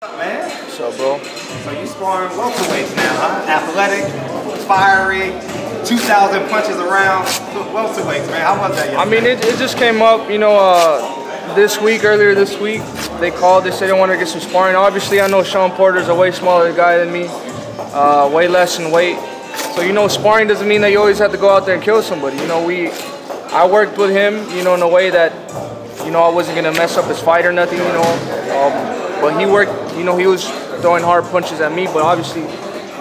Man. What's up, bro? So you sparring welterweights now, huh? Athletic, fiery, 2,000 punches around. Welterweights, man. How was that yesterday? I mean, it just came up, you know, earlier this week. They called, they said they wanted to get some sparring. Obviously, I know Shawn Porter's a way smaller guy than me, way less in weight. So, you know, sparring doesn't mean that you always have to go out there and kill somebody. You know, I worked with him, you know, in a way that, you know, I wasn't going to mess up his fight or nothing, you know. But he worked, you know, he was throwing hard punches at me, but obviously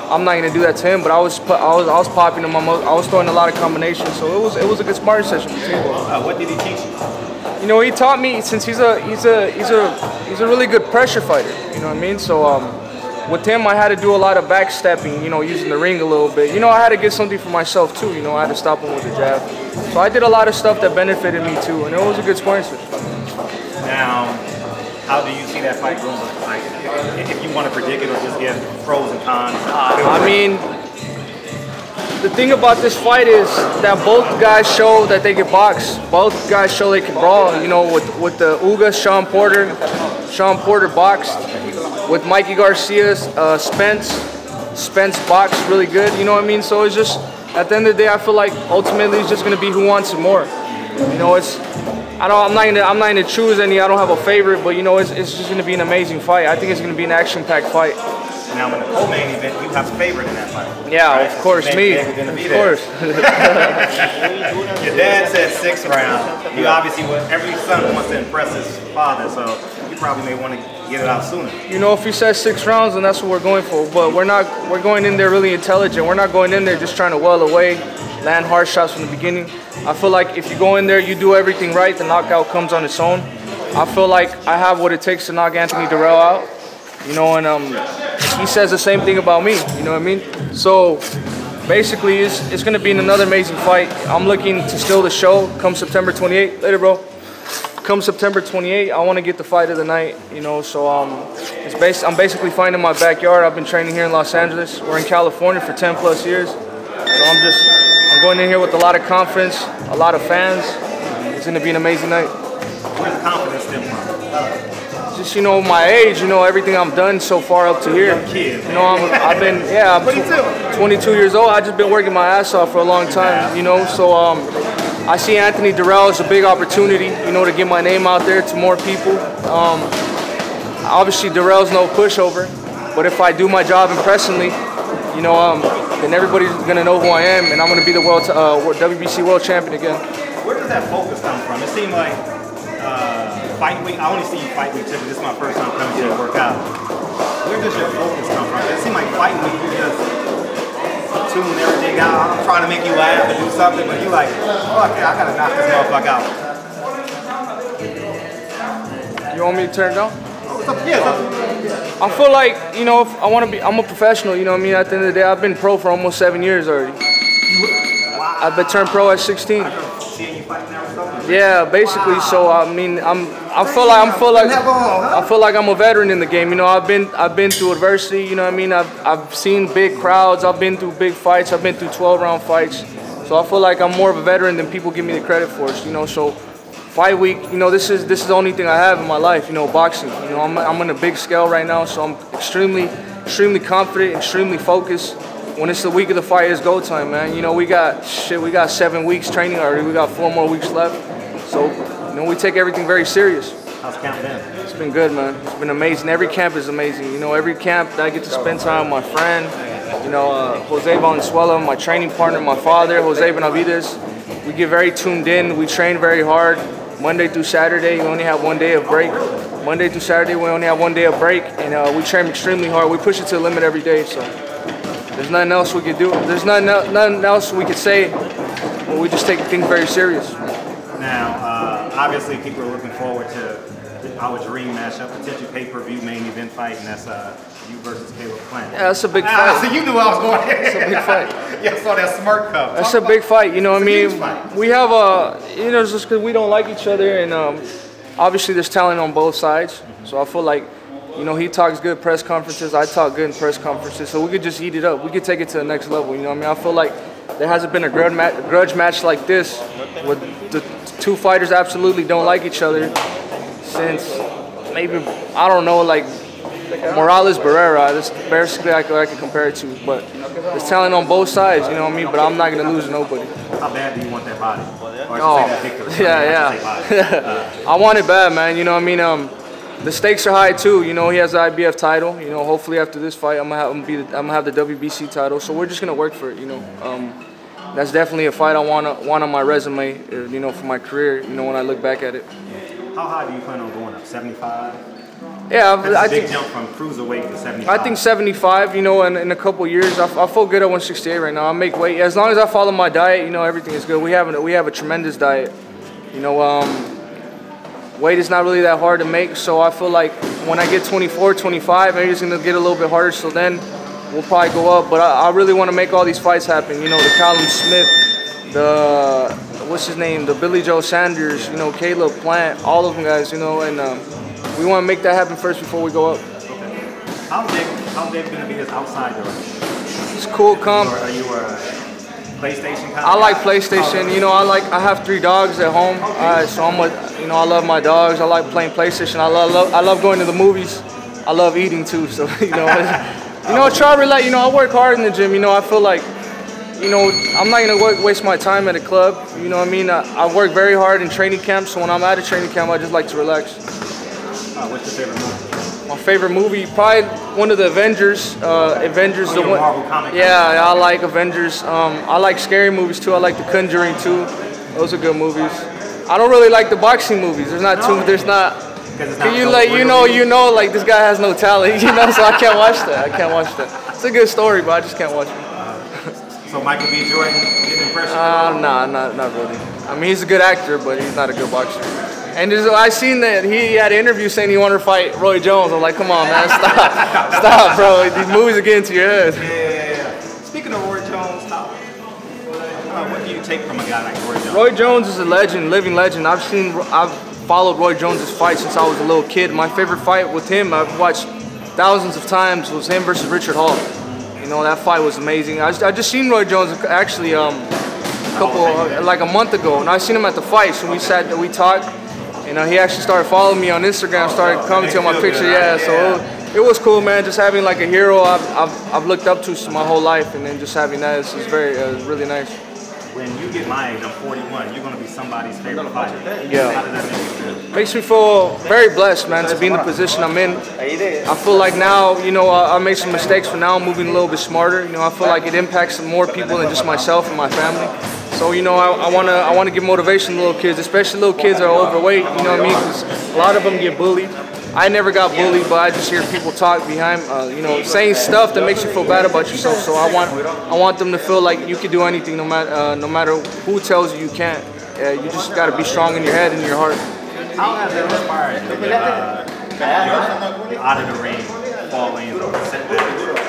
I'm not going to do that to him. But I was popping him. I was throwing a lot of combinations, so it was a good sparring session between both. What did he teach you? You know, he taught me, since he's a really good pressure fighter. You know what I mean? So with him, I had to do a lot of backstepping. You know, using the ring a little bit. You know, I had to get something for myself too. You know, I had to stop him with the jab. So I did a lot of stuff that benefited me too, and it was a good sparring session. Now, how do you see that fight going? Like, if you want to predict it or just give pros and cons? I mean, the thing about this fight is that both guys show that they can box. Both guys show they can brawl. You know, with the Uga, Shawn Porter boxed. With Mikey Garcia's Spence boxed really good. You know what I mean? So it's just, at the end of the day, I feel like ultimately it's just going to be who wants it more. You know, I'm not gonna choose any. I don't have a favorite, but you know, it's just gonna be an amazing fight. I think it's gonna be an action-packed fight. Now, in the co-main event, you have a favorite in that fight. Yeah, right? Of course, me. Of course. Your dad said 6 rounds. You obviously, every son wants to impress his father, so you probably may want to get it out sooner. You know, if he says 6 rounds, then that's what we're going for. But we're going in there really intelligent. We're not going in there just trying to well away, land hard shots from the beginning. I feel like if you go in there, you do everything right, the knockout comes on its own. I feel like I have what it takes to knock Anthony Dirrell out. You know, and he says the same thing about me, you know what I mean? So basically, it's going to be another amazing fight. I'm looking to steal the show come September 28th. Later, bro. Come September 28th, I want to get the fight of the night, you know, so I'm basically fighting in my backyard. I've been training here in Los Angeles. We're in California for 10 plus years. So I'm going in here with a lot of confidence, a lot of fans. It's going to be an amazing night. Where's the confidence stem from? Just, you know, my age, you know, everything I've done so far up to here. Kid, you know, I'm 22 years old. I've just been working my ass off for a long time, you know, so I see Anthony Dirrell as a big opportunity, you know, to get my name out there to more people. Obviously, Dirrell's no pushover, but if I do my job impressively, you know, then everybody's gonna know who I am, and I'm gonna be the WBC world champion again. Where does that focus come from? It seemed like fight week. I only see you fight week typically. This is my first time coming to work out. Where does your focus come from? It seemed like fight week you just tune everything out. I'm trying to make you laugh and do something, but you like, fuck it, I gotta knock this motherfucker out. You want me to turn it down? Yeah. I feel like, you know, I'm a professional, you know what I mean? At the end of the day, I've been pro for almost 7 years already. Wow. I've been turned pro at 16. Yeah, basically. So I mean, I feel like I'm a veteran in the game. You know, I've been through adversity. You know what I mean? I've seen big crowds. I've been through big fights. I've been through 12-round fights. So I feel like I'm more of a veteran than people give me the credit for. You know, so fight week. You know, this is the only thing I have in my life. You know, boxing. You know, I'm on a big scale right now, so I'm extremely confident, extremely focused. When it's the week of the fight, it's go time, man. You know, we got 7 weeks training already. We got 4 more weeks left. So, you know, we take everything very serious. How's camp been? It's been good, man. It's been amazing. Every camp is amazing. You know, every camp that I get to spend time with my friend, you know, Jose Valenzuela, my training partner, my father, Jose Benavidez. We get very tuned in. We train very hard. Monday through Saturday, we only have 1 day of break. Monday through Saturday, we only have 1 day of break, and we train extremely hard. We push it to the limit every day, so there's nothing else we could do. There's nothing else we could say, but we just take things very serious. Now, obviously, people are looking forward to our dream matchup, potential pay-per-view main event fight, and that's you versus Caleb Plant. Yeah, that's a big fight. So you knew I was going. It's a big fight. Yeah, I saw that smirk come. That's a big fight. You know what I mean? We have you know, just because we don't like each other, and obviously there's talent on both sides. So I feel like, you know, he talks good press conferences, I talk good in press conferences, so we could just eat it up. We could take it to the next level, you know what I mean? I feel like there hasn't been a grudge match like this, where the two fighters absolutely don't like each other since maybe, I don't know, like Morales Barrera. That's basically I could compare it to. But there's talent on both sides, you know what I mean? But I'm not going to lose to nobody. How bad do you want that body? Or Yeah. I want it bad, man. You know what I mean? The stakes are high too. You know, he has the IBF title. You know, hopefully after this fight, I'm gonna have the WBC title. So we're just gonna work for it. You know, that's definitely a fight I want on my resume. You know, for my career. You know, when I look back at it. How high do you plan on going up? 75? Yeah, I think jump from cruiserweight to 75. I think 75. You know, in a couple years, I feel good at 168 right now. I make weight as long as I follow my diet. You know, everything is good. We have a tremendous diet. You know, weight is not really that hard to make, so I feel like when I get 24, 25, maybe it's gonna get a little bit harder. So then we'll probably go up. But I really want to make all these fights happen. You know, the Callum Smith, the what's his name, the Billy Joe Sanders, you know, Caleb Plant, all of them guys. You know, and we want to make that happen first before we go up. Okay. How big Benavidez outside direction? It's cool, calm. Are you a PlayStation kind of I like PlayStation. You know, I have 3 dogs at home. So you know, I love my dogs. I like playing PlayStation. I love going to the movies. I love eating too. So you know, try to relate. You know, I work hard in the gym. You know, I feel like, you know, I'm not gonna waste my time at a club. You know what I mean? I work very hard in training camp. So when I'm at a training camp, I just like to relax. What's your favorite movie? My favorite movie, probably one of the Avengers. Avengers, the one. Marvel comic. Yeah, I like Avengers. I like scary movies too. I like The Conjuring too. Those are good movies. I don't really like the boxing movies. There's not too. There's not. You like you know like this guy has no talent. You know, so I can't watch that. I can't watch that. It's a good story, but I just can't watch it. So Michael B. Jordan getting impression? Nah, not really. I mean, he's a good actor, but he's not a good boxer. And I seen that he had an interview saying he wanted to fight Roy Jones. I'm like, come on, man, stop, bro. These movies are getting to your head. Yeah. Speaking of Roy Jones, what do you take from a guy like Roy Jones? Roy Jones is a legend, living legend. I've followed Roy Jones' fight since I was a little kid. My favorite fight with him, I've watched thousands of times, was him versus Richard Hall. You know, that fight was amazing. I just seen Roy Jones actually like a month ago, and I seen him at the fight. So we talked. You know, he actually started following me on Instagram, started commenting on my picture. Yeah, so it was cool, man. Just having like a hero I've looked up to my whole life, and then just having that is really nice. When you get my age, I'm 41, you're going to be somebody's favorite fighter. Yeah. How does that make you feel? Makes me feel very blessed, man, to be in the position I'm in. I feel like now, you know, I made some mistakes, but now I'm moving a little bit smarter. You know, I feel like it impacts more people than just myself and my family. So, you know, I want to give motivation to little kids, especially little kids that are overweight, you know what I mean? Because a lot of them get bullied. I never got bullied, but I just hear people talk behind, you know, saying stuff that makes you feel bad about yourself. So I want them to feel like you can do anything, no matter who tells you you can't. You just got to be strong in your head and your heart. How has that inspired you? Out of the ring, falling, setback.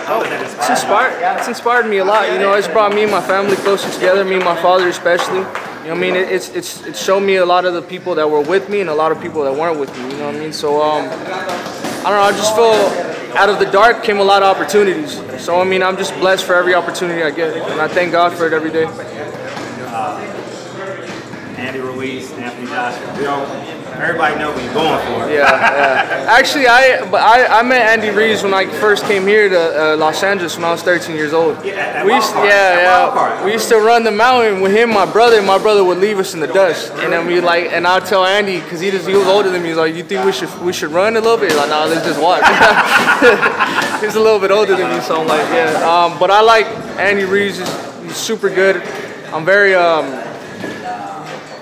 How has that inspired? It's inspired me a lot. You know, it's brought me and my family closer together. Me and my father especially. You know what I mean? It's shown me a lot of the people that were with me and a lot of people that weren't with me. You know what I mean? So I don't know. I just feel out of the dark came a lot of opportunities. So I mean, I'm just blessed for every opportunity I get, and I thank God for it every day. Andy Ruiz, Anthony Joshua. You know, everybody know what you're going for. Yeah. Actually, I met Andy Ruiz when I first came here to Los Angeles when I was 13 years old. We used to run the mountain with him, my brother. My brother would leave us in the dust, and then and I'd tell Andy, because he was older than me. He's like, "You think we should run a little bit?" He's like, "Nah, let's just watch." He's a little bit older than me, so I'm like, yeah. But I like Andy Ruiz. He's super good.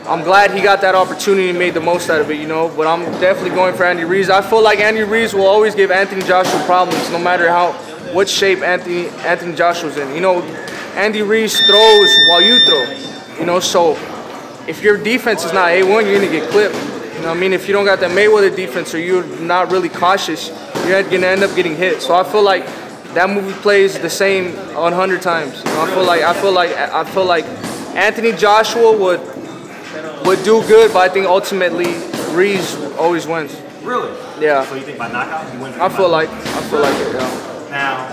I'm glad he got that opportunity and made the most out of it, you know. But I'm definitely going for Andy Ruiz. I feel like Andy Ruiz will always give Anthony Joshua problems, no matter what shape Anthony Joshua's in. You know, Andy Ruiz throws while you throw. You know, so if your defense is not A1, you're gonna get clipped. You know what I mean? If you don't got that Mayweather defense or you're not really cautious, you're gonna end up getting hit. So I feel like that movie plays the same 100 times. You know, I feel like Anthony Joshua would do good, but I think ultimately Ruiz always wins. Really? Yeah. So you think by knockout he wins? I feel like it. Yeah. Now,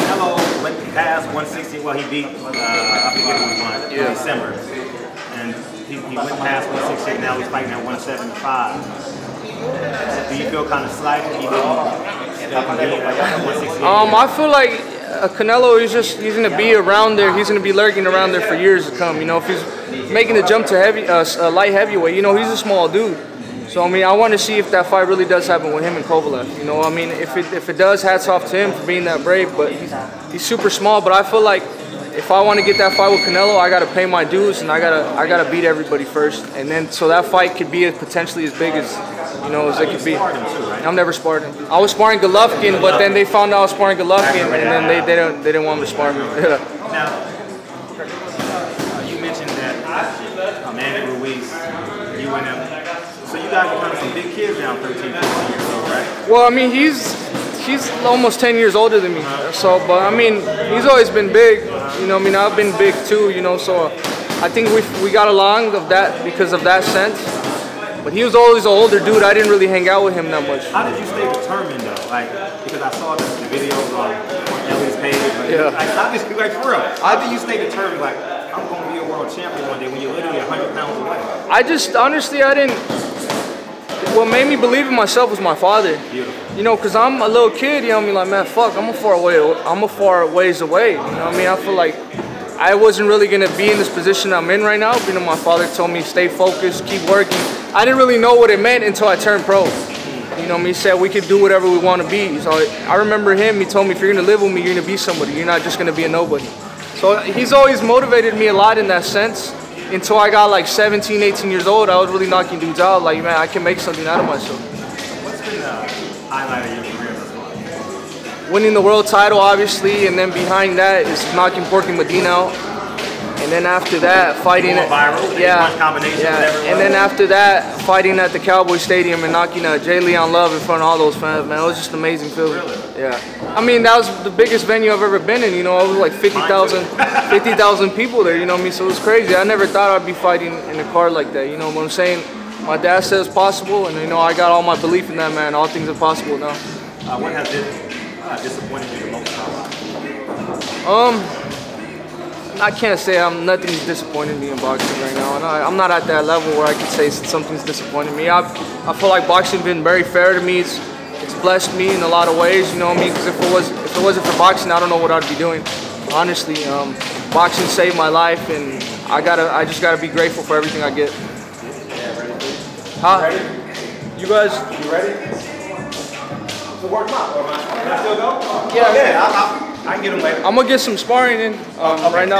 Canelo went past 160. Well, he beat I forget who he won in December, and he went past 160. Now he's fighting at 175. Do you feel kind of slighted he didn't I feel like Canelo is he's gonna be around there. He's gonna be lurking around there for years to come. You know, if he's making the jump to light heavyweight, you know, he's a small dude. So I mean, I want to see if that fight really does happen with him and Kovalev. You know, I mean, if it does, hats off to him for being that brave. But he's super small. But I feel like if I want to get that fight with Canelo, I gotta pay my dues and I gotta beat everybody first, and then so that fight could be potentially as big as as it could be. I've never sparred him. I was sparring Golovkin, but then they found out I was sparring Golovkin, and then they didn't want me to spar him. Now, you mentioned that Manny Ruiz, you and him. So you guys are kind of some big kids now, 13, 14 years old, right? Well, I mean, he's almost 10 years older than me. So, but I mean, he's always been big. You know, I mean, I've been big too. You know, so I think we got along because of that sense. But he was always an older dude. I didn't really hang out with him that much. How did you stay determined though? Like, because I saw the videos on Ellie's page. Yeah. Like for real. How did you stay determined? Like, I'm going to be a world champion one day when you're literally 100 pounds away. I just honestly, what made me believe in myself was my father. Beautiful. You know, because I'm a little kid, you know, I mean, like, man, fuck, I'm a far ways away. You know what I mean? I feel like I wasn't really going to be in this position I'm in right now. You know, my father told me, stay focused, keep working. I didn't really know what it meant until I turned pro. You know, he said we could do whatever we want to be. So I remember him, he told me, if you're going to live with me, you're going to be somebody. You're not just going to be a nobody. So he's always motivated me a lot in that sense. Until I got like 17, 18 years old, I was really knocking dudes out. Like, man, I can make something out of myself. What's been the highlight of your career thus far? Winning the world title, obviously, and then behind that is knocking Porky Medina out. And then after that, fighting and then after that, fighting at the Cowboy Stadium and knocking J. Leon Love in front of all those fans, man, it was just an amazing feeling. Really? Yeah. I mean, that was the biggest venue I've ever been in. You know, it was like 50,000 people there. You know what I mean? So it was crazy. I never thought I'd be fighting in a card like that. You know what I'm saying? My dad says possible, and you know, I got all my belief in that, man. All things are possible now. What has disappointed you the most? I can't say nothing's disappointed me in boxing right now, and I'm not at that level where I can say something's disappointed me. I feel like boxing's been very fair to me. It's blessed me in a lot of ways, you know what I mean? Because if it wasn't for boxing, I don't know what I'd be doing. Honestly, boxing saved my life, and I just gotta be grateful for everything I get. Yeah, ready? Huh? Ready? You guys? You ready? So work out. Can I still go? Yeah. I can get them later. I'm gonna get some sparring in right now.